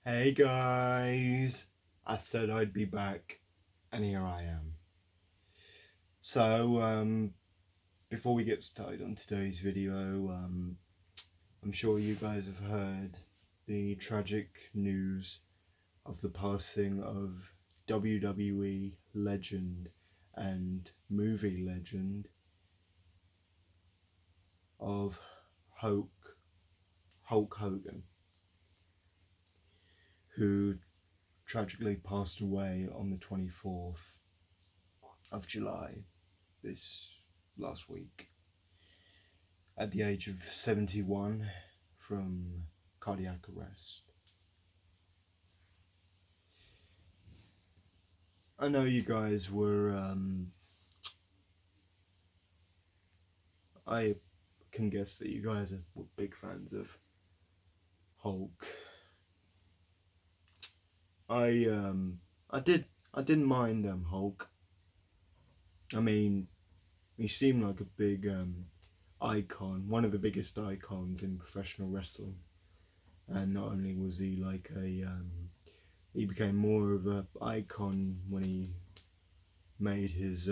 Hey guys, I said I'd be back, and here I am. So, before we get started on today's video, I'm sure you guys have heard the tragic news of the passing of WWE legend and movie legend of Hulk Hogan, who tragically passed away on the 24th of July this last week at the age of 71 from cardiac arrest. I know you guys were, I can guess that you guys were big fans of Hulk. I, um, I didn't mind Hulk. I mean, he seemed like a big icon, one of the biggest icons in professional wrestling. And not only was he like he became more of an icon when he made his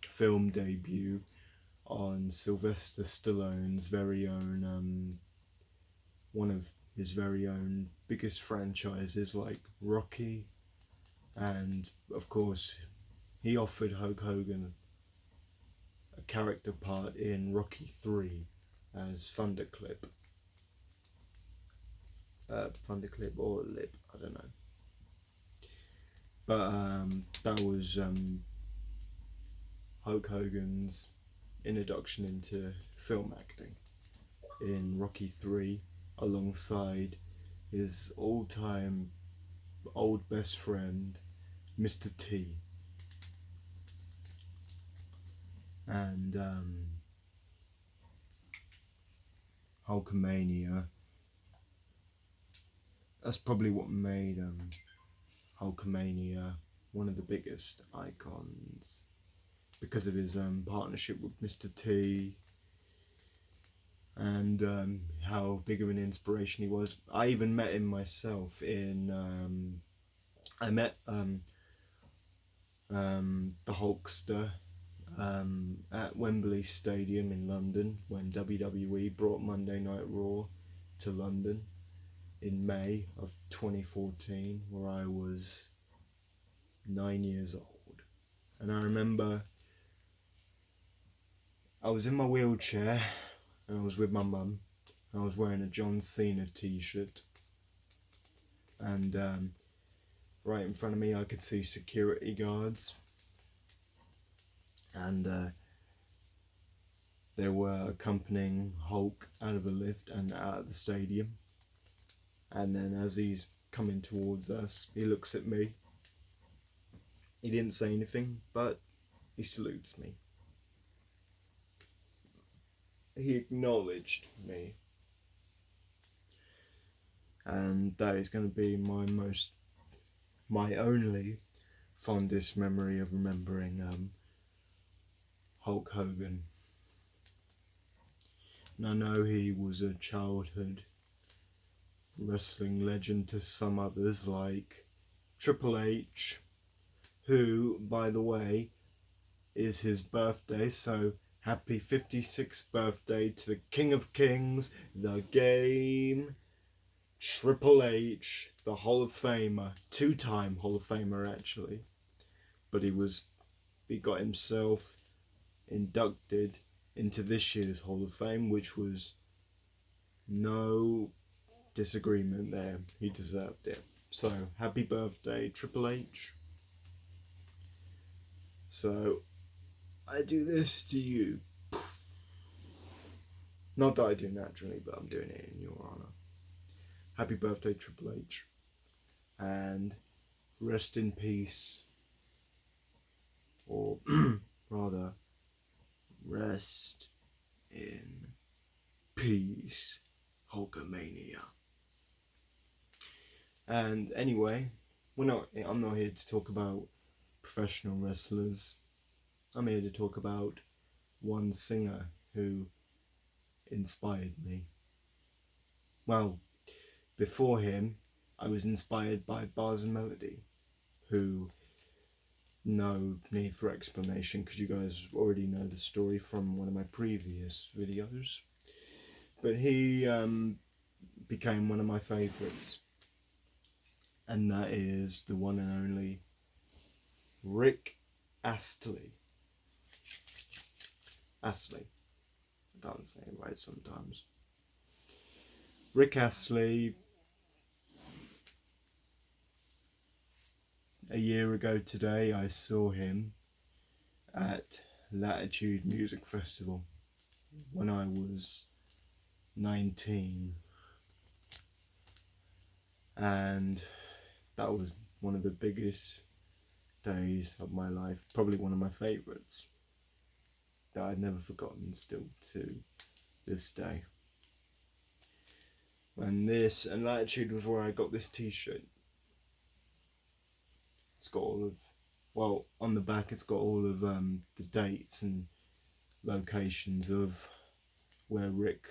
film debut on Sylvester Stallone's very own, one of his very own biggest franchises like Rocky, and of course he offered Hulk Hogan a character part in Rocky 3 as Thunderclip. Thunderclip or Lip, I don't know. But that was Hulk Hogan's introduction into film acting in Rocky 3 alongside his all-time old best friend Mr. T. And Hulkamania, that's probably what made Hulkamania one of the biggest icons, because of his partnership with Mr. T, and how big of an inspiration he was. I even met him myself in I met the Hulkster at Wembley Stadium in London when WWE brought Monday Night Raw to London in May of 2014, where I was 9 years old. And I remember I was in my wheelchair and I was with my mum. I was wearing a John Cena t-shirt, and right in front of me I could see security guards, and they were accompanying Hulk out of the lift and out of the stadium. And then as he's coming towards us, he looks at me. He didn't say anything, but he salutes me. He acknowledged me. And that is going to be my only fondest memory of remembering Hulk Hogan. And I know he was a childhood wrestling legend to some others, like Triple H, who, by the way, is his birthday, so happy 56th birthday to the King of Kings, the game, Triple H, the Hall of Famer, two-time Hall of Famer actually, but he got himself inducted into this year's Hall of Fame, which was no disagreement there. He deserved it. So happy birthday, Triple H. So I do this to you. Not that I do naturally, but I'm doing it in your honor. Happy birthday, Triple H. And rest in peace. Or rather, rest in peace, Hulkamania. And anyway, I'm not here to talk about professional wrestlers. I'm here to talk about one singer who inspired me. Well, before him, I was inspired by Bars and Melody, who no need for explanation because you guys already know the story from one of my previous videos. But he became one of my favourites, and that is the one and only Rick Astley. Astley. I can't say it right sometimes. Rick Astley, a year ago today, I saw him at Latitude Music Festival when I was 19, and that was one of the biggest days of my life, probably one of my favourites that I'd never forgotten still to this day. And Latitude was where I got this t-shirt. It's got all of, well, on the back it's got all of the dates and locations of where Rick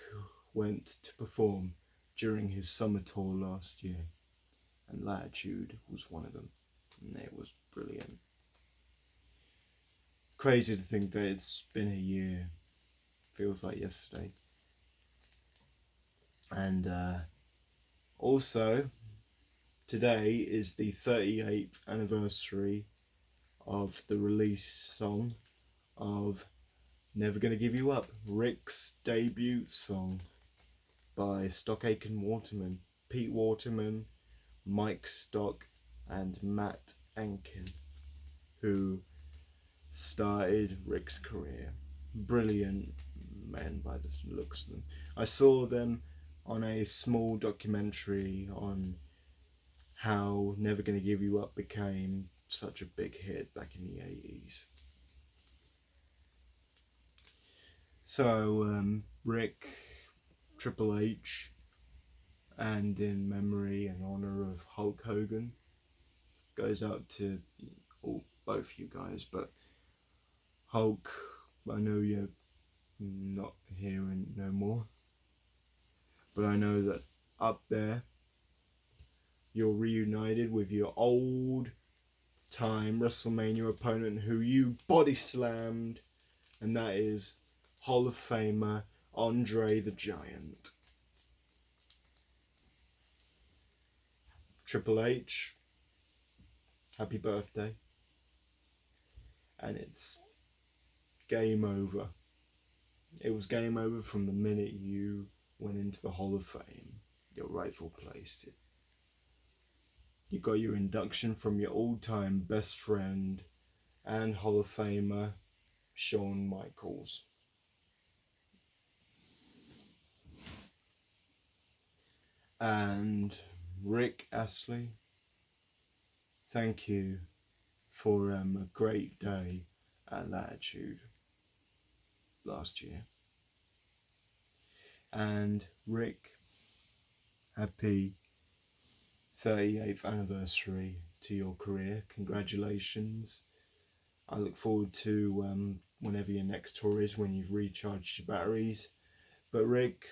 went to perform during his summer tour last year, and Latitude was one of them, and it was brilliant. Crazy to think that it's been a year, feels like yesterday. And also today is the 38th anniversary of the release song of Never Gonna Give You Up, Rick's debut song by Stock Aitken Waterman, Pete Waterman, Mike Stock and Matt Ankin, who started Rick's career. Brilliant men by the looks of them. I saw them on a small documentary on how Never Gonna Give You Up became such a big hit back in the 80s. So Rick, Triple H, and in memory and honour of Hulk Hogan, goes out to both you guys, but Hulk, I know you're not here and no more, but I know that up there you're reunited with your old time WrestleMania opponent who you body slammed, and that is Hall of Famer Andre the Giant. Triple H, happy birthday. And it's game over. It was game over from the minute you went into the Hall of Fame, your rightful place. You got your induction from your all-time best friend and Hall of Famer, Shawn Michaels. And Rick Astley, thank you for a great day at Latitude last year. And Rick, happy 38th anniversary to your career. Congratulations. I look forward to whenever your next tour is, when you've recharged your batteries. But Rick,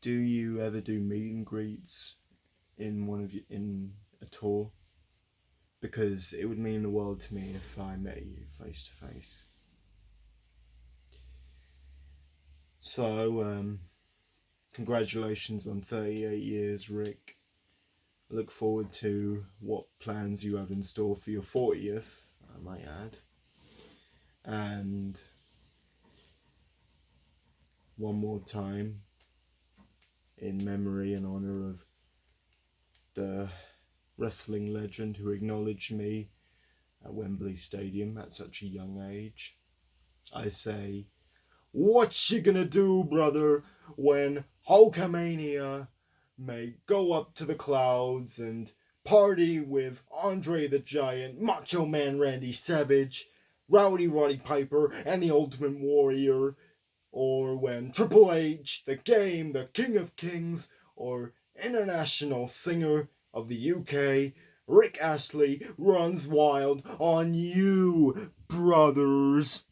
do you ever do meet and greets in a tour? Because it would mean the world to me if I met you face to face. So, congratulations on 38 years, Rick. I look forward to what plans you have in store for your 40th, I might add. And one more time, in memory and honour of the wrestling legend who acknowledged me at Wembley Stadium at such a young age, I say, what you gonna do, brother, when Hulkamania may go up to the clouds and party with Andre the Giant, Macho Man Randy Savage, Rowdy Roddy Piper, and the Ultimate Warrior, or when Triple H, the Game, the King of Kings, or international singer of the UK, Rick Astley, runs wild on you, brothers.